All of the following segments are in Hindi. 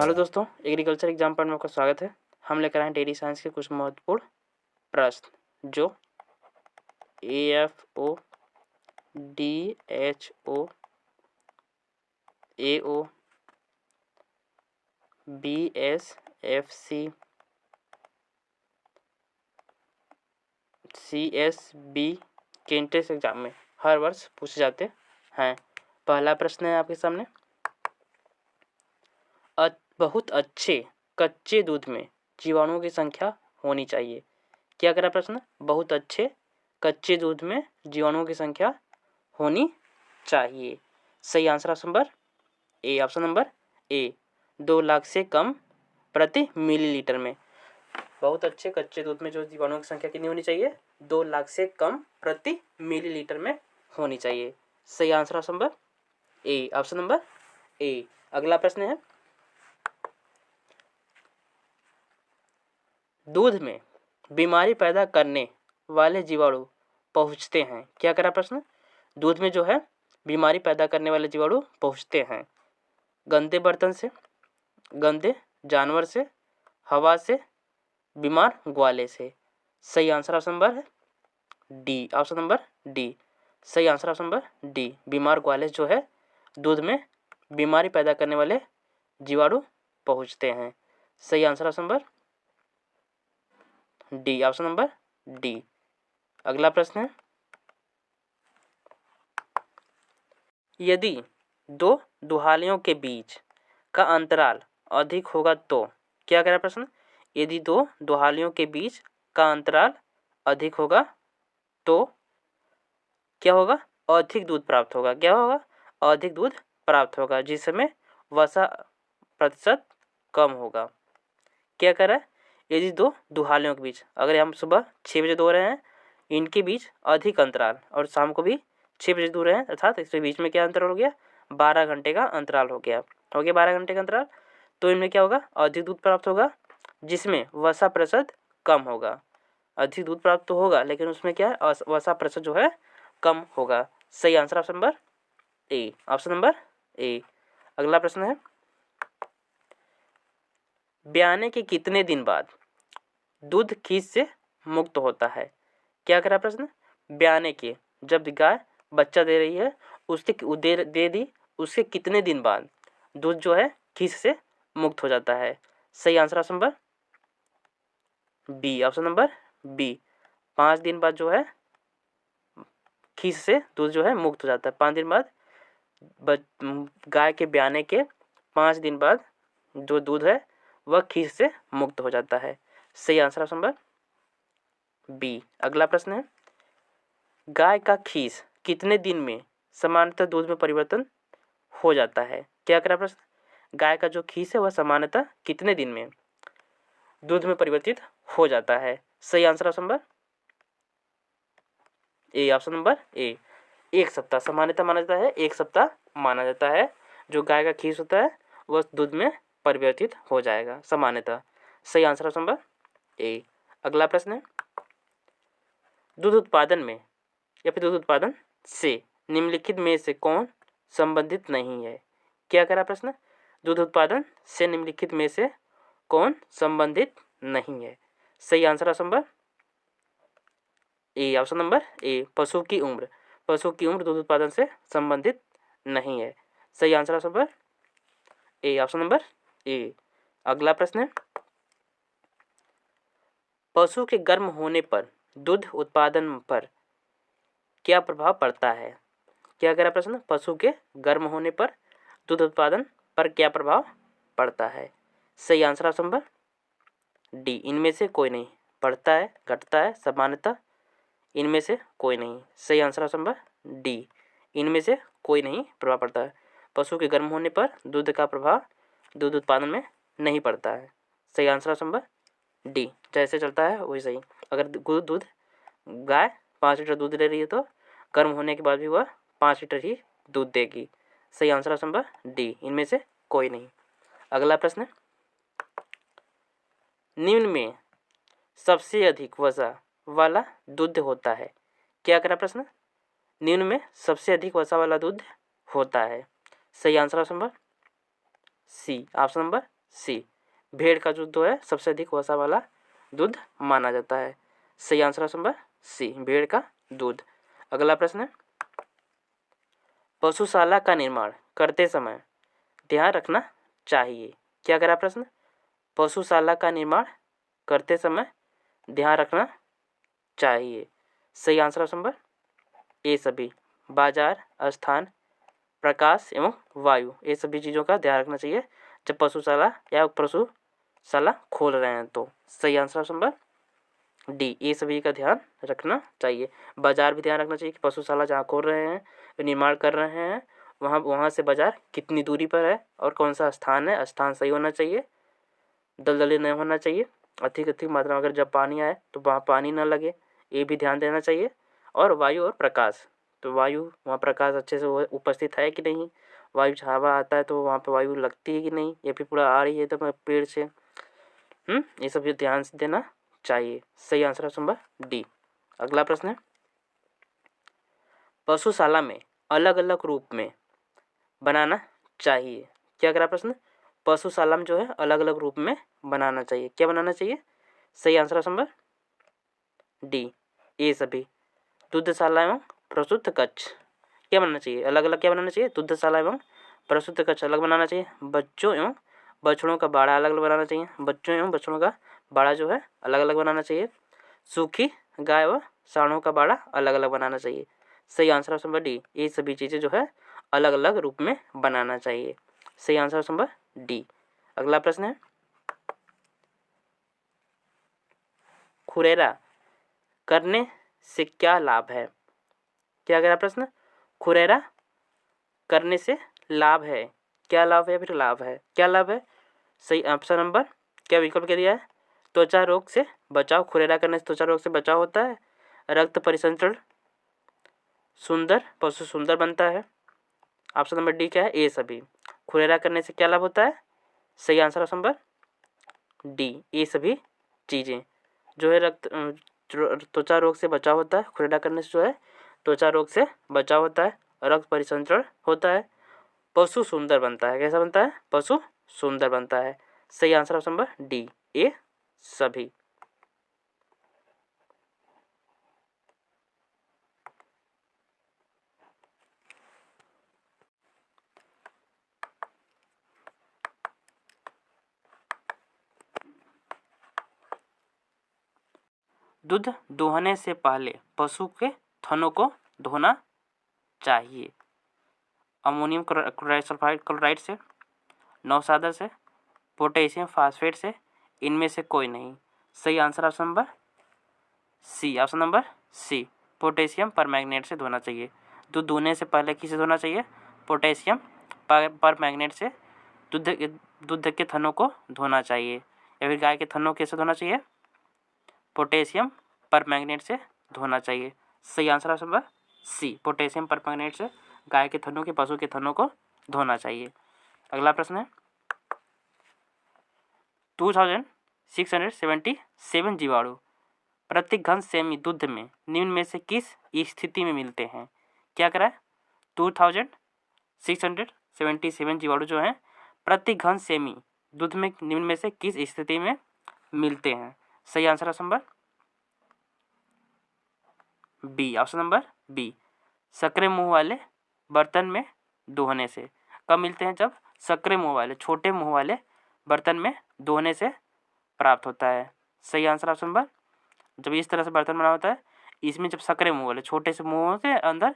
हेलो दोस्तों, एग्रीकल्चर एग्जाम पर में आपका स्वागत है। हम लेकर आए हैं डेयरी साइंस के कुछ महत्वपूर्ण प्रश्न जो AFO, DHO, AO, BSFC, CSB के एंट्रेंस एग्जाम में हर वर्ष पूछे जाते हैं। पहला प्रश्न है आपके सामने, बहुत अच्छे कच्चे दूध में जीवाणुओं की संख्या होनी चाहिए। क्या करा प्रश्न? बहुत अच्छे कच्चे दूध में जीवाणुओं की संख्या होनी चाहिए। सही answer option number A. Option number ए, 2 लाख से कम प्रति मिलीलीटर में। बहुत अच्छे कच्चे दूध में जो जीवाणुओं की संख्या कितनी होनी चाहिए? 2 लाख से कम प्रति मिलीलीटर में होनी चाहिए। सही answer option number A. Option number ए। अगला प्रश्न है, दूध में बीमारी पैदा करने वाले जीवाणु पहुंचते हैं। क्या करा प्रश्न? दूध में जो है बीमारी पैदा करने वाले जीवाणु पहुंचते हैं गंदे बर्तन से, गंदे जानवर से, हवा से, बीमार ग्वाले से। सही answer option number D. Option number D. सही आंसर ऑप्शन नंबर डी। बीमार ग्वाले जो है दूध में बीमारी पैदा करने वाले जीवाणु पहुंचते हैं। सही answer option number D. Option number D. अगला प्रश्न है, यदि 2 दुहालियों के बीच का अंतराल अधिक होगा तो। क्या कह रहा प्रश्न? यदि 2 दुहालियों के बीच का अंतराल अधिक होगा तो क्या होगा? अधिक दूध प्राप्त होगा। क्या होगा? अधिक दूध प्राप्त होगा, जिसमें वसा प्रतिशत कम होगा। क्या कह रहा है? यदि 2 दुहालियों के बीच, अगर हम सुबह 6 बजे दो रहे हैं, इनके बीच अधिक अंतराल, और शाम को भी 6 बजे दूर हैं, अर्थात इसके बीच में क्या अंतराल हो गया? 12 घंटे का अंतराल हो गया। 12 घंटे का अंतराल, तो इनमें क्या होगा? अधिक दूध प्राप्त होगा, जिसमें वसा प्रतिशत कम होगा। अधिक दूध प्राप्त तो होगा, लेकिन उसमें क्या है? वसा प्रतिशत जो है कम होगा। सही answer option number A. Option number ए। अगला प्रश्न है, ब्याने के कितने दिन बाद दूध खीस से मुक्त होता है? क्या करा प्रश्न? ब्याने के, जब गाय बच्चा दे रही है, उसके दे दी, उसके कितने दिन बाद दूध जो है खीस से मुक्त हो जाता है? सही answer option number B. Option number B. 5 दिन बाद जो है खीस से दूध जो है मुक्त हो जाता है। 5 दिन बाद, गाय के ब्याने के 5 दिन बाद जो दूध है वह खीस से मुक्त हो जाता है। सही आंसर ऑप्शन नंबर बी। अगला प्रश्न है, गाय का खीस कितने दिन में सामान्यतः दूध में परिवर्तन हो जाता है? क्या करा प्रश्न? गाय का जो खीस है वह सामान्यतः कितने दिन में दूध में परिवर्तित हो जाता है? सही answer option number A. Option number ए। 1 सप्ताह सामान्यतः माना जाता है। 1 सप्ताह माना जाता है जो गाय का खीस होता है वह दूध में परिवर्तित हो जाएगा सामान्यतः। सही आंसर ऑप्शन नंबर ए। अगला प्रश्न है, दूध उत्पादन में या फिर दूध उत्पादन से निम्नलिखित में से कौन संबंधित नहीं है? क्या करा प्रश्न? दूध उत्पादन से निम्नलिखित में से कौन संबंधित नहीं है? सही answer option number A. Option number ए। पशु की उम्र। पशु की उम्र दूध उत्पादन से संबंधित नहीं है। सही answer option number A. Option number ए। अगला प्रश्न है, पशु के गर्म होने पर दूध उत्पादन पर क्या प्रभाव पड़ता है? क्या कह रहा प्रश्न? पशु के गर्म होने पर दूध उत्पादन पर क्या प्रभाव पड़ता है? सही आंसर ऑप्शन नंबर डी। इनमें से कोई नहीं। बढ़ता है, घटता है, सामान्यतः इनमें से कोई नहीं। सही आंसर ऑप्शन नंबर डी। इनमें से कोई नहीं प्रभाव पड़ता है। पशु के गर्म होने पर दूध का प्रभाव दूध उत्पादन में नहीं पड़ता है। सही आंसर ऑप्शन नंबर डी। जैसे चलता है वही सही। अगर दूध गाय 5 लीटर दूध ले रही है तो गर्म होने के बाद भी वह 5 लीटर ही दूध देगी। सही आंसर ऑप्शन नंबर डी। इनमें से कोई नहीं। अगला प्रश्न, निम्न में सबसे अधिक वसा वाला दूध होता है? क्या करा प्रश्न? निम्न में सबसे अधिक वसा वाला दूध होता है। सही answer option number C. Option number C, भेड़ का दूध जो है सबसे अधिक वसा वाला दूध माना जाता है। सही आंसर ऑप्शन नंबर सी, भेड़ का दूध। अगला प्रश्न है, पशुशाला का निर्माण करते समय ध्यान रखना चाहिए। क्या करा प्रश्न, पशुशाला का निर्माण करते समय ध्यान रखना चाहिए। सही आंसर ऑप्शन नंबर ए सभी, बाजार, स्थान, प्रकाश एवं वायु, ये सभी चीज़ों का ध्यान रखना चाहिए जब पशुशाला या पशुशाला खोल रहे हैं तो। सही आंसर ऑप्शन नंबर डी, ये सभी का ध्यान रखना चाहिए। बाजार भी ध्यान रखना चाहिए कि पशुशाला जहाँ खोल रहे हैं, निर्माण कर रहे हैं, वहाँ से बाजार कितनी दूरी पर है और कौन सा स्थान है, स्थान सही होना चाहिए, दलदली नहीं होना चाहिए, अधिक मात्रा में अगर जब पानी आए तो वहाँ पानी ना लगे, ये भी ध्यान देना चाहिए। और वायु और प्रकाश, तो वायु वहाँ प्रकाश अच्छे से उपस्थित है कि नहीं, वायु हवा आता है तो वहाँ पे वायु लगती है कि नहीं, ये भी पूरा आ रही है तो पेड़ से, ये सब ध्यान से देना चाहिए। सही आंसर ऑप्शन नंबर डी। अगला प्रश्न है, पशुशाला में अलग अलग रूप में बनाना चाहिए। क्या करा प्रश्न, पशुशाला में जो है अलग अलग रूप में बनाना चाहिए। क्या बनाना चाहिए? सही आंसर ऑप्शन नंबर डी, ये सभी, दुग्धशाला एवं प्रसूत कक्ष। क्या बनाना चाहिए? अलग अलग क्या बनाना चाहिए? दुग्धशाला एवं प्रसूत कक्ष अलग बनाना चाहिए। बच्चों एवं बछड़ों का बाड़ा अलग अलग बनाना चाहिए। बच्चों एवं बछड़ों का बाड़ा जो है अलग अलग बनाना चाहिए। सूखी गाय व सांडों का बाड़ा अलग अलग बनाना चाहिए। सही आंसर ऑप्शन नंबर डी, ये सभी चीज़ें जो है अलग अलग रूप में बनाना चाहिए। सही आंसर ऑप्शन नंबर डी। अगला प्रश्न है, खुरेरा करने से क्या लाभ है? क्या अगला प्रश्न, खुरेरा करने से लाभ है, क्या लाभ है या फिर लाभ है, क्या लाभ है? सही ऑप्शन नंबर, क्या विकल्प क्या दिया है? त्वचा रोग से बचाव, खुरेरा करने से त्वचा रोग से बचाव होता है। रक्त परिसंचरण, सुंदर, पशु सुंदर बनता है। ऑप्शन नंबर डी क्या है? ए सभी। खुरेरा करने से क्या लाभ होता है? सही आंसर ऑप्शन नंबर डी, ये सभी चीज़ें जो है रक्त त्वचा रोग से बचाव होता है। खुरेरा करने से जो है त्वचा रोग से बचाव होता है, रक्त परिसंचरण होता है, पशु सुंदर बनता है। कैसा बनता है? पशु सुंदर बनता है। सही आंसर ऑप्शन नंबर डी, ये सभी। दूध दुहने से पहले पशु के थनों को धोना चाहिए। अमोनियम क्लोराइड, सल्फाइड क्लोराइड से, नौसादर से, पोटेशियम फास्फेट से, इनमें से कोई नहीं। सही answer option number C, option number C, potassium permanganate से धोना चाहिए। दूध धोने से पहले किसे धोना चाहिए? पोटेशियम परमैंगनेट से दूध के थनों को धोना चाहिए। या फिर गाय के थनों कैसे धोना चाहिए? पोटेशियम परमैंगनेट से धोना चाहिए। सही answer option number C, potassium permanganate से गाय के थनों के, पशु के थनों को धोना चाहिए। अगला प्रश्न है, 2677 जीवाणु प्रति घन सेमी दूध में निम्न में से किस स्थिति में मिलते हैं? क्या करा? 2677 जीवाणु जो हैं प्रति घन सेमी दूध में निम्न में से किस स्थिति में मिलते हैं? सही answer option number B, option number B, सक्रिय मुंह वाले बर्तन में दोहने से। कब मिलते हैं? जब सक्रिय मुंह वाले, छोटे मुंह वाले बर्तन में दोहने से प्राप्त होता है। सही आंसर ऑप्शन नंबर, जब इस तरह से बर्तन बना होता है, इसमें जब सक्रिय मुंह वाले, छोटे से मुंह के अंदर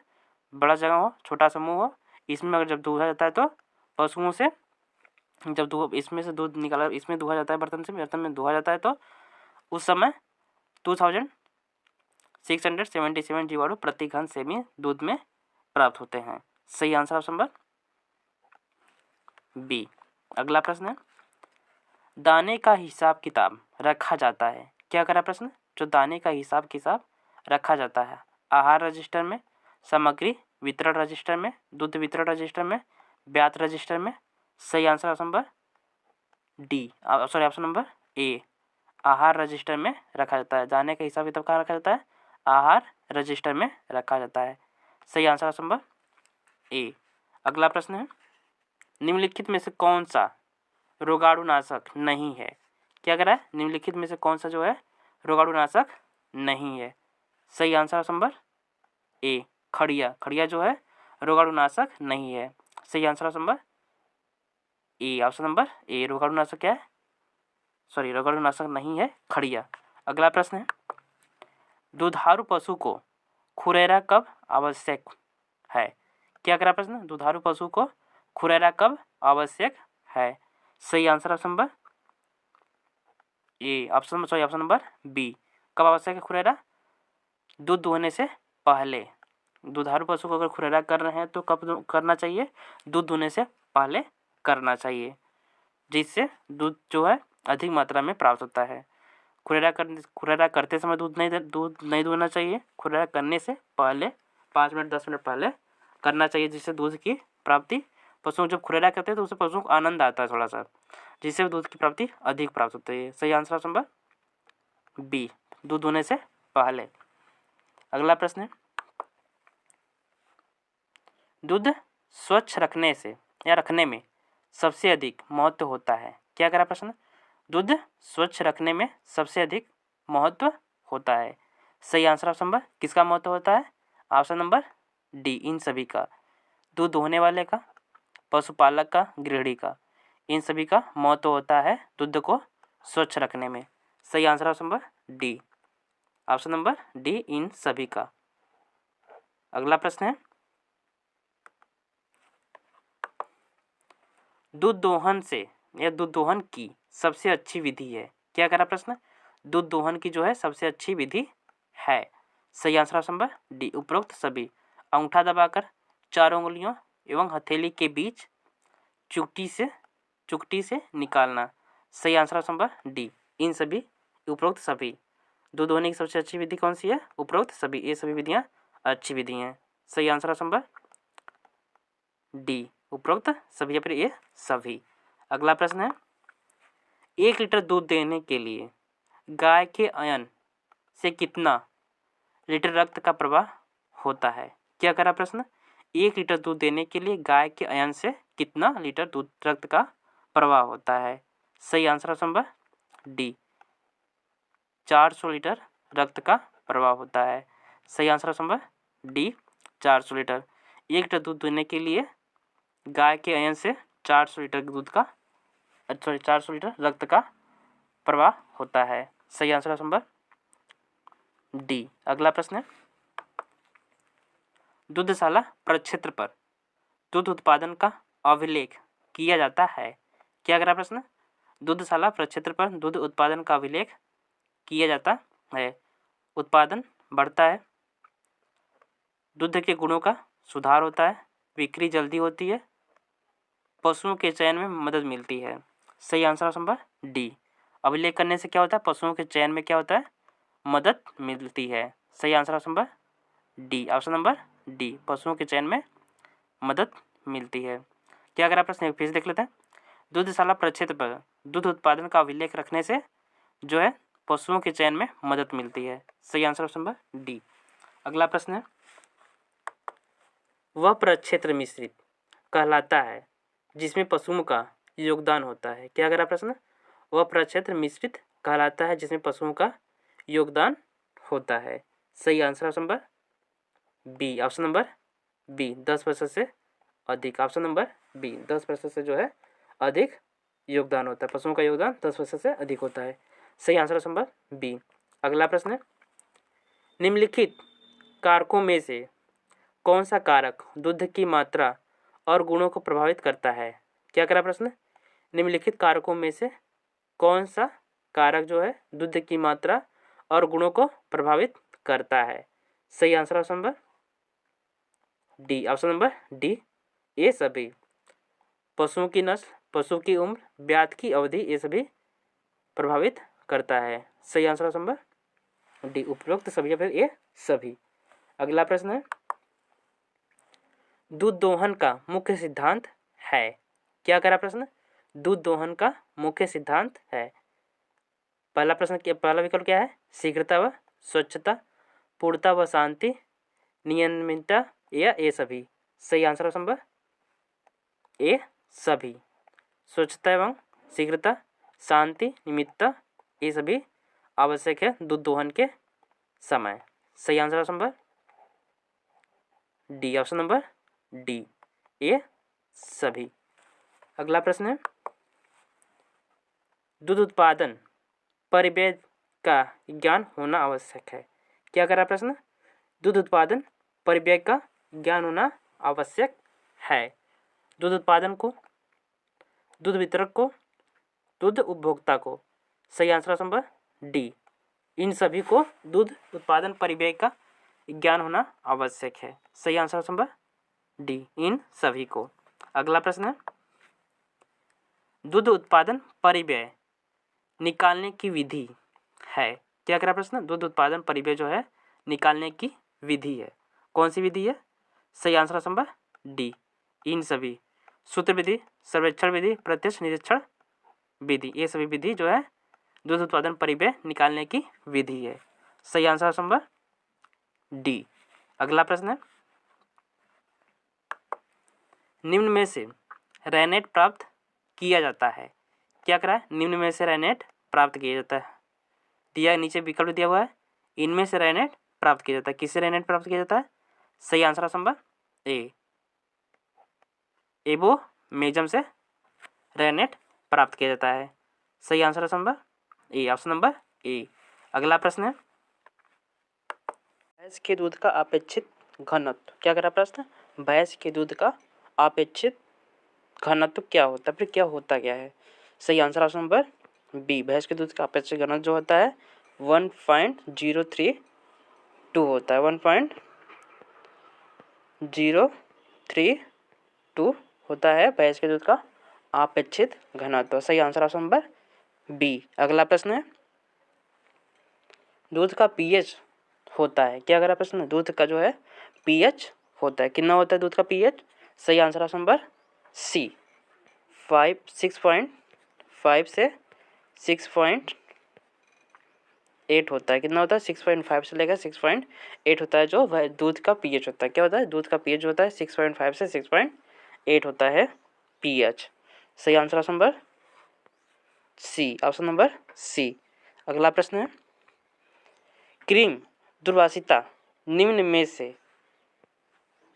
बड़ा जगह हो, छोटा सा मुंह हो, इसमें अगर जब दूधा जाता है तो पशुओं से जब इसमें से दूध निकाला, इसमें दूहा जाता है, बर्तन में दूहा जाता है, तो उस समय 2677 जीवाणु प्रति घन सेमी दूध में प्राप्त होते हैं। सही आंसर ऑप्शन नंबर बी। अगला प्रश्न है, दाने का हिसाब किताब रखा जाता है। क्या करा प्रश्न? जो दाने का हिसाब किताब रखा जाता है, आहार रजिस्टर में, सामग्री वितरण रजिस्टर में, दूध वितरण रजिस्टर में, ब्याज रजिस्टर में। सही answer option number D, sorry option number ए, आहार रजिस्टर में रखा जाता है। दाने का हिसाब किताब कहाँ रखा जाता है? आहार रजिस्टर में रखा जाता है। सही आंसर ऑप्शन नंबर ए। अगला प्रश्न है, निम्नलिखित में से कौन सा रोगाणुनाशक नहीं है। क्या कह रहा है, निम्नलिखित में से कौन सा जो है रोगाणुनाशक नहीं है। सही आंसर ऑप्शन नंबर ए खड़िया। खड़िया जो है रोगाणुनाशक नहीं है। सही answer option number A, option number A रोगाणुनाशक क्या है, सॉरी रोगाणुनाशक नहीं है खड़िया। अगला प्रश्न है, दुधारू पशु को खुरैरा कब आवश्यक है। क्या करा प्रश्न, दुधारू पशु को खुरैरा कब आवश्यक है। सही answer option number A, option sorry option number B, कब आवश्यक है खुरैरा, दूध दुहने से पहले। दुधारू पशु को अगर खुरैरा कर रहे हैं तो कब करना चाहिए, दूध दुहने से पहले करना चाहिए, जिससे दूध जो है अधिक मात्रा में प्राप्त होता है। खुरैरा करते समय दूध नहीं दुहना चाहिए। खुरैरा करने से पहले 5 मिनट 10 मिनट पहले करना चाहिए, जिससे दूध की प्राप्ति पशुओं जब खुरैरा करते हैं तो उससे पशुओं को आनंद आता है थोड़ा सा, जिससे दूध की प्राप्ति अधिक प्राप्त होती है। सही आंसर ऑप्शन नंबर बी, दूध दुहने से पहले। अगला प्रश्न है, दूध स्वच्छ रखने से या रखने में सबसे अधिक महत्व होता है। क्या करा प्रश्न, दूध स्वच्छ रखने में सबसे अधिक महत्व होता है। सही आंसर ऑप्शन नंबर किसका महत्व होता है, ऑप्शन नंबर डी, इन सभी का, दूध दोहने वाले का, पशुपालक का, गृहिणी का, इन सभी का महत्व होता है दूध को स्वच्छ रखने में। सही answer option number D, option number D, इन सभी का। अगला प्रश्न है, दूध दोहन से या दूध दोहन की सबसे अच्छी विधि है। क्या करा प्रश्न, दूध दोहन की जो है सबसे अच्छी विधि है। सही आंसर ऑप्शन नंबर डी, उपरोक्त सभी। अंगूठा दबाकर 4 उंगलियों एवं हथेली के बीच चुकटी से निकालना। सही आंसर ऑप्शन नंबर डी, इन सभी, उपरोक्त सभी। दूध दोहने की सबसे अच्छी विधि कौन सी है, उपरोक्त सभी, ये सभी विधियाँ अच्छी विधि हैं। सही आंसर ऑप्शन नंबर डी, उपरोक्त सभी या फिर ये सभी। अगला प्रश्न है, 1 लीटर दूध देने के लिए गाय के अयन से कितना लीटर रक्त का प्रवाह होता है। क्या करा प्रश्न, 1 लीटर दूध देने के लिए गाय के अयन से कितना लीटर दूध रक्त का प्रवाह होता है। सही answer option number D, 400 litre रक्त का प्रवाह होता है। सही answer option number D, 400 litre. 1 litre दूध देने के लिए गाय के अयन से 400 लीटर दूध का 400 लीटर रक्त का प्रवाह होता है। सही आंसर ऑप्शन नंबर डी। अगला प्रश्न है, दुग्धशाला प्रक्षेत्र पर दूध उत्पादन का अभिलेख किया जाता है। क्या अगला प्रश्न, दुग्धशाला प्रक्षेत्र पर दूध उत्पादन का अभिलेख किया जाता है। उत्पादन बढ़ता है, दूध के गुणों का सुधार होता है, बिक्री जल्दी होती है, पशुओं के चयन में मदद मिलती है। सही आंसर ऑप्शन नंबर डी, अभिलेख करने से क्या होता है, पशुओं के चयन में क्या होता है, मदद मिलती है। सही answer option number D, option number D, पशुओं के चयन में मदद मिलती है। क्या अगर आप प्रश्न फिर से देख लेते हैं, दुग्धशाला प्रक्षेत्र पर दूध उत्पादन का अभिलेख रखने से जो है पशुओं के चयन में मदद मिलती है। सही आंसर ऑप्शन नंबर डी। अगला प्रश्न है, वह प्रक्षेत्र मिश्रित कहलाता है जिसमें पशुओं का योगदान होता है। क्या अगर आप प्रश्न, वह प्रक्षेत्र मिश्रित कहलाता है जिसमें पशुओं का योगदान होता है। सही answer option number B, option number B, 10% से अधिक। ऑप्शन नंबर बी, 10% से जो है अधिक योगदान होता है, पशुओं का योगदान 10% से अधिक होता है। सही आंसर ऑप्शन नंबर बी। अगला प्रश्न है, निम्नलिखित कारकों में से कौन सा कारक दूध की मात्रा और गुणों को प्रभावित करता है। क्या करा प्रश्न, निम्नलिखित कारकों में से कौन सा कारक जो है दूध की मात्रा और गुणों को प्रभावित करता है। सही answer option number D, option number D, ये सभी। पशुओं की नस्ल, पशु की उम्र, ब्यात की अवधि, ये सभी प्रभावित करता है। सही आंसर ऑप्शन नंबर डी, उपरोक्त सभी या फिर ये सभी। अगला प्रश्न है, दूध दोहन का मुख्य सिद्धांत है। क्या करा प्रश्न, दूध दोहन का मुख्य सिद्धांत है। पहला प्रश्न, पहला विकल्प क्या है, शीघ्रता व स्वच्छता, पूर्णता व शांति, नियमितता या ये सभी। सही आंसर ऑप्शन नंबर ए, सभी। स्वच्छता एवं शीघ्रता, शांति, नियमितता, ये सभी आवश्यक है दूध दोहन के समय। सही answer option number D, option number D, ये सभी। अगला प्रश्न है, दूध उत्पादन परिव्यय का ज्ञान होना आवश्यक है। क्या कह रहा है प्रश्न? दूध उत्पादन परिव्यय का ज्ञान होना आवश्यक है। दूध उत्पादन को, दूध वितरक को, दूध उपभोक्ता को। सही आंसर ऑप्शन नंबर डी, इन सभी को दूध उत्पादन परिव्यय का ज्ञान होना आवश्यक है। सही आंसर ऑप्शन नंबर डी, इन सभी को। अगला प्रश्न है, दूध उत्पादन परिव्यय निकालने की विधि है। क्या कह रहा प्रश्न? दूध उत्पादन परिव्यय जो है निकालने की विधि है। कौन सी विधि है? सही आंसर ऑप्शन नंबर डी, इन सभी। सूत्र विधि, सर्वेक्षण विधि, प्रत्यक्ष निरीक्षण विधि, ये सभी विधि जो है दूध उत्पादन परिव्यय निकालने की विधि है। सही आंसर ऑप्शन नंबर डी। अगला प्रश्न है, निम्न में से रेनेट प्राप्त किया जाता है। क्या करा है? निम्न में से रेनेट प्राप्त किया जाता है। दिया नीचे विकल्प दिया हुआ है, इनमें से रेनेट प्राप्त किया जाता है। किससे रेनेट प्राप्त किया जाता है? सही आंसर ऑप्शन नंबर ए, एबोमेजम से रेनेट प्राप्त किया जाता है। सही answer option number A, option number ए। अगला प्रश्न है, भैंस के दूध का अपेक्षित घनत्व। क्या करा प्रश्न? भैंस के दूध का अपेक्षित घनत्व क्या होता है, फिर क्या होता क्या है? सही आंसर ऑप्शन नंबर बी, भैंस के दूध का अपेक्षित घनत्व जो होता है 1.032 होता है। 1.032 होता है भैंस के दूध का अपेक्षित घनत्व। सही आंसर ऑप्शन नंबर बी। अगला प्रश्न है, दूध का पीएच होता है। क्या करा प्रश्न? दूध का जो है पीएच होता है। कितना होता है दूध का पीएच? सही आंसर ऑप्शन नंबर सी, 6.5 से 6.8 होता है। कितना होता है? 6.5 से लेकर 6.8 होता है जो दूध का पीएच होता है। क्या होता है? दूध का पीएच होता है 6.5 से 6.8 होता है पीएच। सही answer option number C, option number C. अगला प्रश्न है, क्रीम दुर्वासिता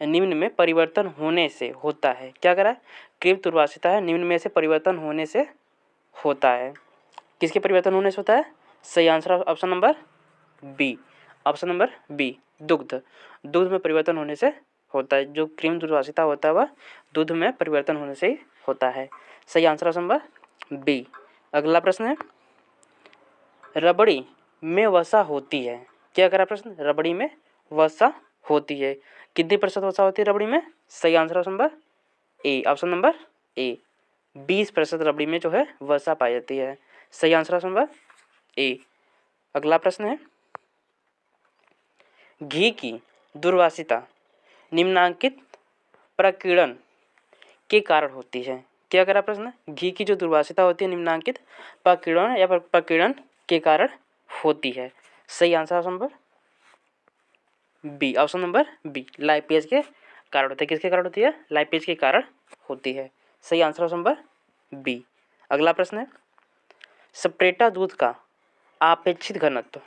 निम्न में परिवर्तन होने से होता है। क्या करा है? क्रीम दुर्वासिता है निम्न में से परिवर्तन होने से होता है। किसके परिवर्तन होने से होता है? सही answer option number B, option number B, दुग्ध में परिवर्तन होने से होता है। जो क्रीम दुर्वासिता होता है वह दूध में परिवर्तन होने से ही होता है। सही आंसर ऑप्शन नंबर बी। अगला प्रश्न है, रबड़ी में वसा होती है। क्या करा प्रश्न? रबड़ी में वसा होती है। कितनी प्रतिशत वसा होती है रबड़ी में? सही answer option number A, option number ए, 20% रबड़ी में जो है वसा पाई जाती है। सही आंसर ऑप्शन नंबर ए। अगला प्रश्न है, घी की दुर्वासिता निम्नांकित प्रकीर्णन के कारण होती है। क्या करा प्रश्न? घी की जो दुर्वासिता होती है निम्नांकित प्रकीर्णन या प्रकीर्णन के कारण होती है। सही answer option number B, option number B, lipase के कारण होती है। किसके कारण होती है? लाइपेज के कारण होती है। सही आंसर ऑप्शन नंबर बी। अगला प्रश्न है, सप्रेटा दूध का अपेक्षित घनत्व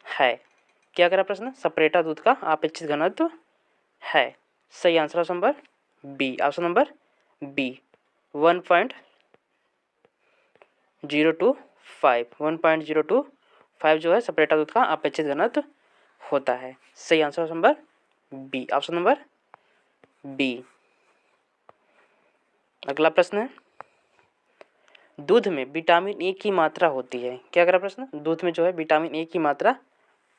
है। क्या करा प्रश्न? सप्रेटा दूध का अपेक्षित घनत्व है। सही answer option number B, option number B, 1.025 जो है सप्रेटा दूध का अपेक्षित घनत्व होता है। सही answer option number B, option number B. अगला प्रश्न है, दूध में विटामिन ए की मात्रा होती है। क्या करा प्रश्न? दूध में जो है विटामिन ए की मात्रा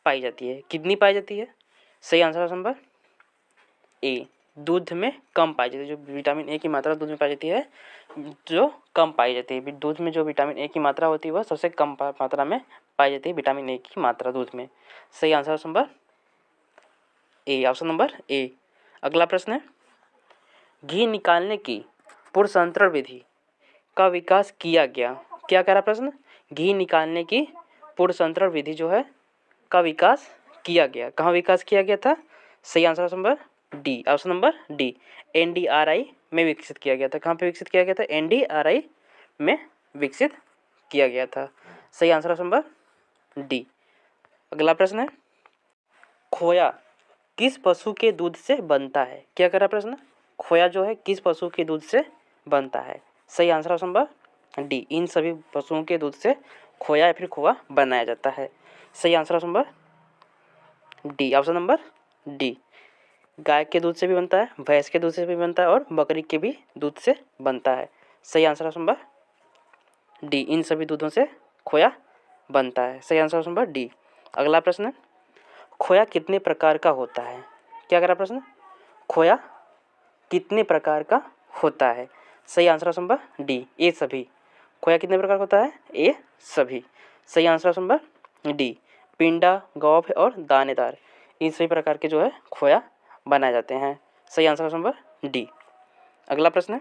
पाई जाती है। कितनी पाई जाती है? सही आंसर ऑप्शन नंबर ए, दूध में कम पाई जाती है। जो विटामिन ए की मात्रा दूध में पाई जाती है जो कम पाई जाती है। दूध में जो विटामिन ए की मात्रा होती है वह सबसे कम मात्रा में पाई जाती है विटामिन ए की मात्रा दूध में। सही answer option number A, option number ए। अगला प्रश्न है, घी निकालने की पुनर्संचरण विधि का विकास किया गया। क्या कह रहा प्रश्न? घी निकालने की पुनर्संचरण विधि जो है का विकास किया गया। कहाँ विकास किया गया था? सही answer option number D, option number D, NDRI में विकसित किया गया था। कहाँ पे विकसित किया गया था? NDRI में विकसित किया गया था। सही आंसर ऑप्शन नंबर डी। अगला प्रश्न है, खोया किस पशु के दूध से बनता है? क्या कर रहा है प्रश्न? खोया जो है किस पशु के दूध से बनता है? सही आंसर ऑप्शन नंबर डी। इन सभी पशुओं के दूध से खोया या फिर खोआ बनाया जाता है। सही answer option number D. Option number D. गाय के दूध से भी बनता है, भैंस के दूध से भी बनता है और बकरी के भी दूध से बनता है। सही आंसर ऑप्शन नंबर डी। इन सभी दूधों से खोया बनता है। सही आंसर ऑप्शन नंबर डी। अगला प्रश्न है, खोया कितने प्रकार का होता है? क्या करा प्रश्न? खोया कितने प्रकार का होता है? सही आंसर ऑप्शन नंबर डी, ए सभी। खोया कितने प्रकार का होता है? ए सभी। सही आंसर ऑप्शन नंबर डी। पिंडा, गौभ और दानेदार, इन सभी प्रकार के जो है खोया बनाए जाते हैं। सही आंसर ऑप्शन नंबर डी। अगला प्रश्न है,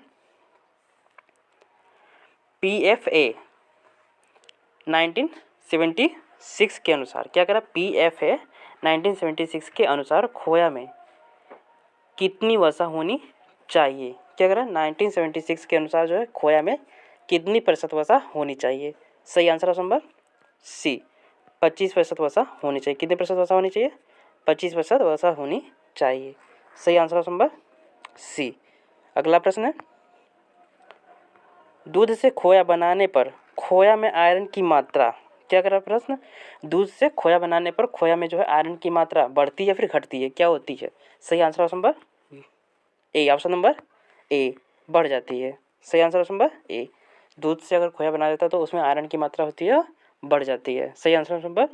PFA 1976 के अनुसार, क्या करा? PFA 1976 के अनुसार खोया में कितनी वसा होनी चाहिए? क्या करा? 1976 के अनुसार जो है खोया में कितनी प्रतिशत वसा होनी चाहिए? सही आंसर ऑप्शन नंबर सी, 25% वसा होनी चाहिए। कितने प्रतिशत वसा होनी चाहिए? 25% वसा होनी चाहिए। सही आंसर ऑप्शन नंबर सी। अगला प्रश्न है, दूध से खोया बनाने पर खोया में आयरन की मात्रा, क्या करा प्रश्न? दूध से खोया बनाने पर खोया में जो है आयरन की मात्रा बढ़ती है या फिर घटती है? क्या होती है? सही answer option number A. Option number ए, बढ़ जाती है। सही आंसर ऑप्शन नंबर ए। दूध से अगर खोया बना देता है तो उसमें आयरन की मात्रा होती है, बढ़ जाती है। सही answer option number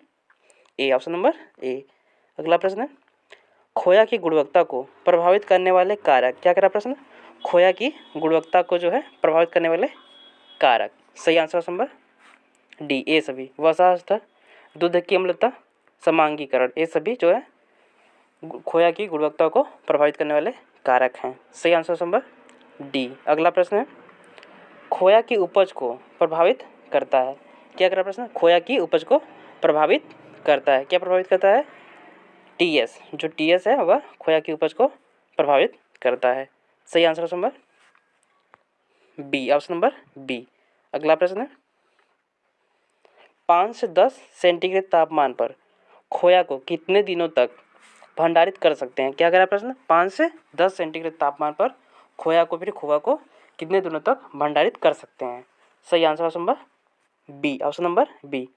A. Option number ए। अगला प्रश्न है, खोया की गुणवत्ता को प्रभावित करने वाले कारक, क्या करा प्रश्न? खोया की गुणवत्ता को जो है प्रभावित करने वाले कारक। सही आंसर ऑप्शन नंबर डी, ए सभी। वसा स्तर, दूध की अम्लता, समांगीकरण, ये सभी जो है खोया की गुणवत्ता को प्रभावित करने वाले कारक हैं। सही आंसर ऑप्शन नंबर डी। अगला प्रश्न है, खोया की उपज को प्रभावित करता है? क्या करा प्रश्न? खोया की उपज को प्रभावित करता है। क्या प्रभावित करता है? TS, जो TS है वह खोया की उपज को प्रभावित करता है। सही answer option number B. Option number B. अगला प्रश्न है, 5 से 10 सेंटीग्रेड तापमान पर खोया को कितने दिनों तक भंडारित कर सकते हैं? क्या करा प्रश्न? 5 से 10 सेंटीग्रेड तापमान पर खोया को फिर खोआ को कितने दिनों तक भंडारित कर सकते हैं? सही answer option number B. Option number B,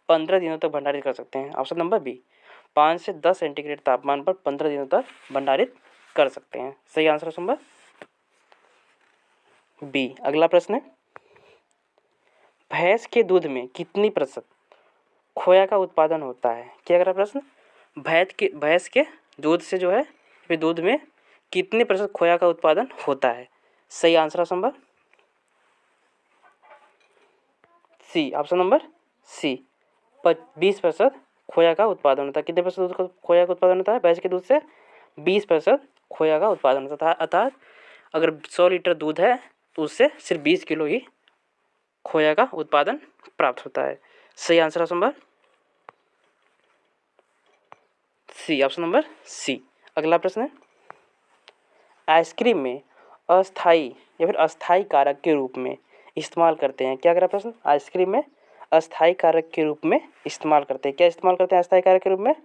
15 दिनों तक भंडारित कर सकते हैं। ऑप्शन नंबर बी, 5 से 10 सेंटीग्रेड तापमान पर 15 दिनों तक भंडारित कर सकते हैं। सही आंसर ऑप्शन नंबर बी। अगला प्रश्न है, भैंस के दूध में कितनी प्रतिशत खोया का उत्पादन होता है? क्या करा प्रश्न? भैंस के दूध से जो है फिर दूध में कितने प्रतिशत खोया का उत्पादन होता है? सही answer option number C. Option number C, 20% खोया का उत्पादन होता है। कितने प्रतिशत दूध का खोया का उत्पादन होता है? भैंस के दूध से 20% खोया का उत्पादन होता है। अर्थात अगर 100 लीटर दूध है तो उससे सिर्फ 20 किलो ही खोया का उत्पादन प्राप्त होता है। सही answer option number C. Option number C. अगला प्रश्न है, आइसक्रीम में अस्थाई या फिर अस्थाई कारक के रूप में इस्तेमाल करते हैं? क्या करा प्रश्न? आइसक्रीम में अस्थाई कारक के रूप में इस्तेमाल करते हैं। क्या इस्तेमाल करते हैं अस्थाई कारक के रूप में?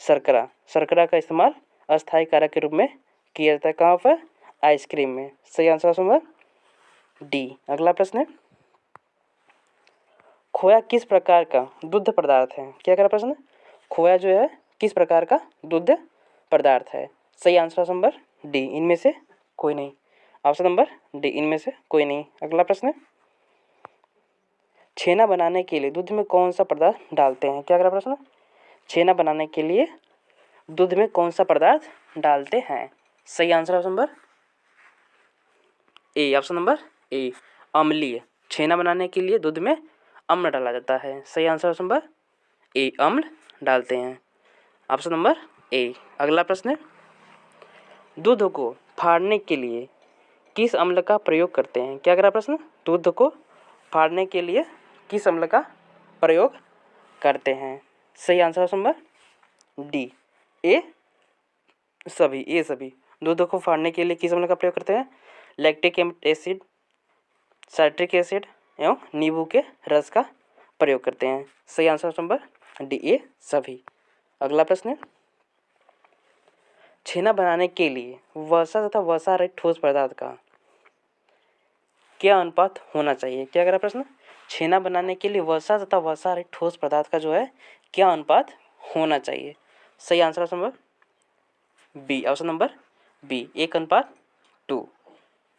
शर्करा। शर्करा का इस्तेमाल अस्थाई कारक के रूप में किया जाता है। कहाँ पर? आइसक्रीम में। सही आंसर ऑप्शन नंबर डी। अगला प्रश्न है, खोया किस प्रकार का दुग्ध पदार्थ है? क्या करा प्रश्न? खोया जो है किस प्रकार का दुग्ध पदार्थ है? सही आंसर ऑप्शन नंबर डी, इनमें से कोई नहीं। ऑप्शन नंबर डी, इनमें से कोई नहीं। अगला प्रश्न है, छेना बनाने के लिए दूध में कौन सा पदार्थ डालते हैं? क्या करा प्रश्न? छेना बनाने के लिए दूध में कौन सा पदार्थ डालते हैं? सही answer option number A. Option number ए, अम्लीय। छेना बनाने के लिए दूध में अम्ल डाला जाता है। सही आंसर ऑप्शन नंबर ए, अम्ल डालते हैं। ऑप्शन नंबर ए। अगला प्रश्न है, दूध को फाड़ने के लिए किस अम्ल का प्रयोग करते हैं? क्या करा प्रश्न? दूध को फाड़ने के लिए किस अम्ल का प्रयोग करते हैं? सही आंसर ऑप्शन नंबर डी, ए सभी। ए सभी। दूध को फाड़ने के लिए किस अम्ल का प्रयोग करते हैं? लैक्टिक एसिड, साइट्रिक एसिड, एवं नींबू के रस का प्रयोग करते हैं। सही आंसर नंबर डी ए सभी। अगला प्रश्न है, छेना बनाने के लिए वसा तथा वसा रहित ठोस पदार्थ का क्या अनुपात होना चाहिए? क्या कह रहा प्रश्न? छेना बनाने के लिए वसा तथा वसा रहित ठोस पदार्थ का जो है क्या अनुपात होना चाहिए? सही answer number B, option number B 1:2।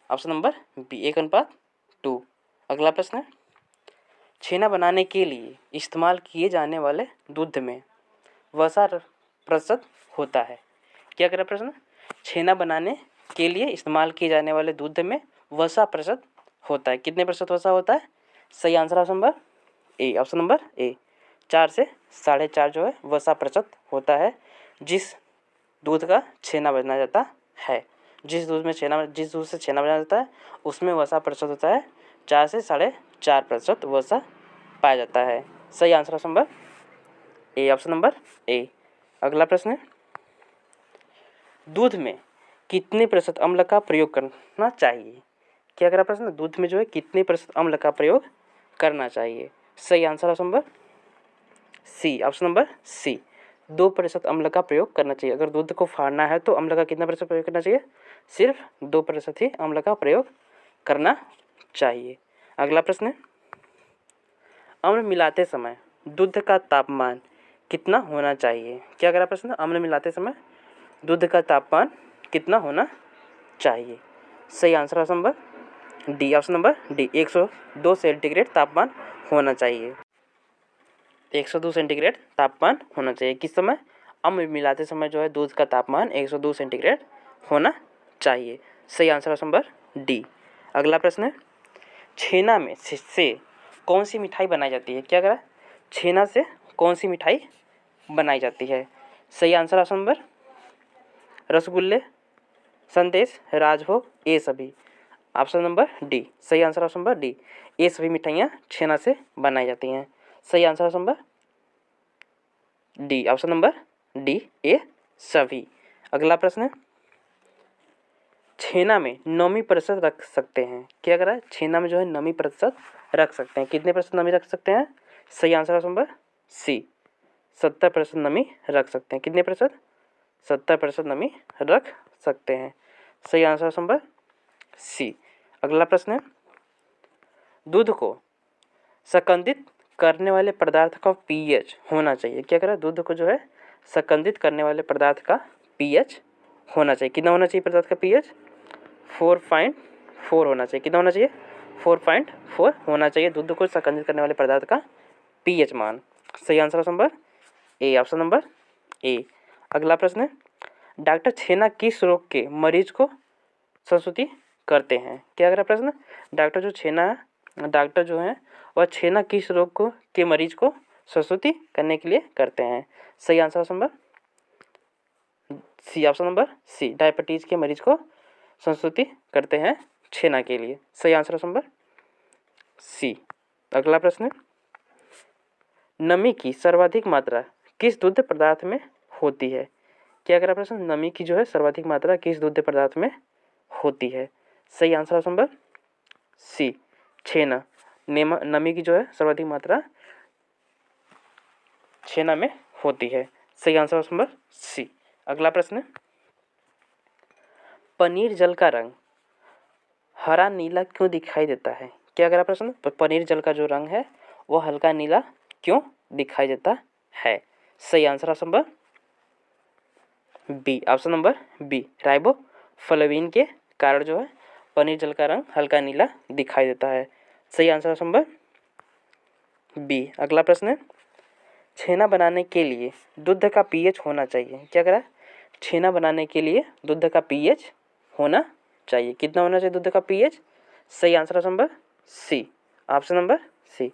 Option number B 1:2। अगला प्रश्न है, छेना बनाने के लिए इस्तेमाल किए जाने वाले दूध में वसा प्रतिशत होता है। क्या कह रहा प्रश्न? छेना बनाने के लिए इस्तेमाल किए जाने वाले दूध में वसा प्रतिशत होता है। कितने प्रतिशत वसा होता है? सही answer option number A, option number ए 4 से 4.5 जो है वसा प्रतिशत होता है जिस दूध का छेना बनाया जाता है। जिस दूध से छेना बनाया जाता है उसमें वसा प्रतिशत होता है 4 से 4.5% वसा पाया जाता है। सही answer option number A, option number ए। अगला प्रश्न है, दूध में कितने प्रतिशत अम्ल का प्रयोग करना चाहिए? क्या करा प्रश्न? दूध में जो है कितने प्रतिशत अम्ल का प्रयोग करना चाहिए? सही answer option number C, option number C 2% अम्ल का प्रयोग करना चाहिए। अगर दूध को फाड़ना है तो अम्ल का कितना प्रतिशत प्रयोग करना चाहिए? सिर्फ 2% ही अम्ल का प्रयोग करना चाहिए। अगला प्रश्न है, अम्ल मिलाते समय दूध का तापमान कितना होना चाहिए? क्या करा प्रश्न? अम्ल मिलाते समय दूध का तापमान कितना होना चाहिए? सही answer option number D, option number D 102 centigrade तापमान होना चाहिए। 102 सेंटीग्रेड तापमान होना चाहिए। किस समय? अम्ल मिलाते समय जो है दूध का तापमान 102 सेंटीग्रेड होना चाहिए। सही आंसर ऑप्शन नंबर डी। अगला प्रश्न है, छेना में से कौन सी मिठाई बनाई जाती है? क्या करा? छेना से कौन सी मिठाई बनाई जाती है? सही आंसर ऑप्शन नंबर रसगुल्ले, संदेश, राजभोग, ए सभी। ऑप्शन नंबर डी, सही answer option number D A सभी मिठाइयाँ छेना से बनाई जाती हैं। सही answer option number D, option number D A सभी। अगला प्रश्न है, छेना में नमी प्रतिशत रख सकते हैं? क्या करा? छेना में जो है नमी प्रतिशत रख सकते हैं। कितने प्रतिशत नमी रख सकते हैं? सही आंसर ऑप्शन नंबर सी 70% नमी रख सकते हैं। कितने प्रतिशत? 70% नमी रख सकते हैं। सही आंसर ऑप्शन नंबर सी। अगला प्रश्न है, दूध को संकंदित करने वाले पदार्थ का पीएच होना चाहिए। क्या करा? दूध को जो है संकंदित करने वाले पदार्थ का पीएच होना चाहिए। कितना होना चाहिए पदार्थ का पीएच? 4.4 होना चाहिए। कितना होना चाहिए? 4.4 होना चाहिए दूध को संकंदित करने वाले पदार्थ का पीएच मान। सही answer option number A, option number ए। अगला प्रश्न है, डॉक्टर छेना किस रोग के मरीज को संस्तुति करते हैं? क्या करा प्रश्न? डॉक्टर जो है वह छेना किस रोग को के मरीज को संस्तुति करने के लिए करते हैं? सही answer option number C, option number C diabetes के मरीज को संस्तुति करते हैं छेना के लिए। सही आंसर ऑप्शन नंबर सी। अगला प्रश्न है, नमी की सर्वाधिक मात्रा किस दुग्ध पदार्थ में होती है? क्या करा प्रश्न? नमी की जो है सर्वाधिक मात्रा किस दुग्ध पदार्थ में होती है? सही आंसर ऑप्शन नंबर सी छेना। नमी की जो है सर्वाधिक मात्रा छेना में होती है। सही आंसर ऑप्शन नंबर सी। अगला प्रश्न, पनीर जल का रंग हरा नीला क्यों दिखाई देता है? क्या करा प्रश्न? पनीर जल का जो रंग है वो हल्का नीला क्यों दिखाई देता है? सही answer option number B, option number B riboflavin के कारण जो है पनीर जल का रंग हल्का नीला दिखाई देता है। सही आंसर ऑप्शन नंबर बी। अगला प्रश्न है, छेना बनाने के लिए दूध का पीएच होना चाहिए। क्या करा? छेना बनाने के लिए दूध का पीएच होना चाहिए। कितना होना चाहिए दूध का पीएच? सही answer option number C, option number C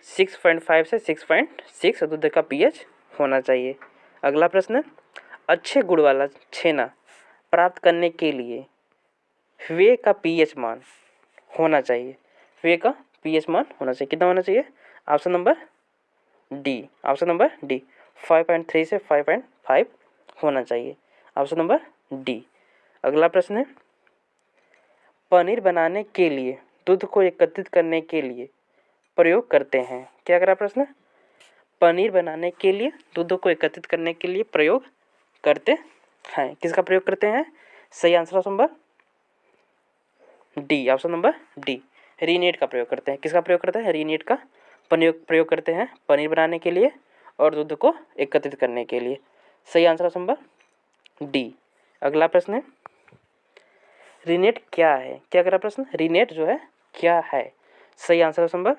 6.5 से 6.6 दूध का पीएच होना चाहिए। अगला प्रश्न, अच्छे गुण वाला छेना प्राप्त करने के लिए वे का पीएच मान होना चाहिए। वे का पीएच मान होना चाहिए। कितना होना चाहिए? Option number D, option number D 5.3 से 5.5 होना चाहिए। Option number D. अगला प्रश्न है, पनीर बनाने के लिए दूध को एकत्रित करने के लिए प्रयोग करते हैं? क्या करा प्रश्न? पनीर बनाने के लिए दूध को एकत्रित करने के लिए प्रयोग करते हैं। किसका प्रयोग करते हैं? सही answer option number D, option number D, rennet का प्रयोग करते हैं। किसका प्रयोग करते हैं? रीनेट का प्रयोग करते हैं पनीर बनाने के लिए और दूध को एकत्रित करने के लिए। सही आंसर ऑप्शन नंबर डी। अगला प्रश्न है, रीनेट क्या है? क्या करा प्रश्न? रीनेट जो है क्या है? सही answer option number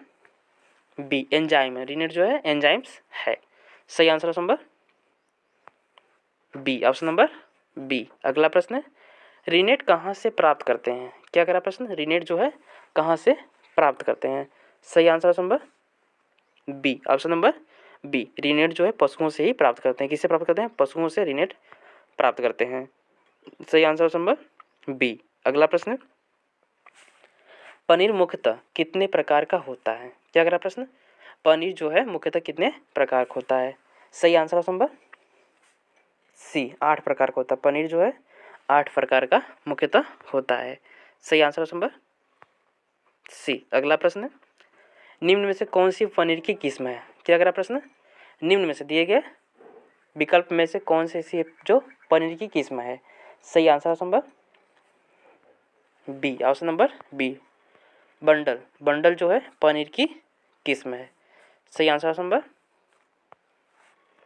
B, enzyme है। रीनेट जो है एंजाइम्स है। सही answer option number B, option number B. अगला प्रश्न है, रीनेट कहाँ से प्राप्त करते हैं? क्या करा प्रश्न? रीनेट जो है कहाँ से प्राप्त करते हैं? सही answer option number B, option number B, rennet जो है पशुओं से ही प्राप्त करते हैं। किससे प्राप्त करते हैं? पशुओं से रीनेट प्राप्त करते हैं। सही आंसर ऑप्शन नंबर बी। अगला प्रश्न, पनीर मुख्यतः कितने प्रकार का होता है? क्या करा प्रश्न? पनीर जो है मुख्यतः कितने प्रकार का होता है? सही आंसर ऑप्शन नंबर सी, 8 प्रकार का होता है। पनीर जो है 8 प्रकार का मुख्यतः होता है। सही आंसर ऑप्शन नंबर सी। अगला प्रश्न है, निम्न में से कौन सी पनीर की किस्म है? क्या करा प्रश्न? निम्न में से दिए गए विकल्प में से कौन सी ऐसी जो पनीर की किस्म है? सही answer option number B, option number B, Bandel. Bandel जो है पनीर की किस्म है। सही answer option number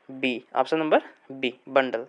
B, option number B, bundle.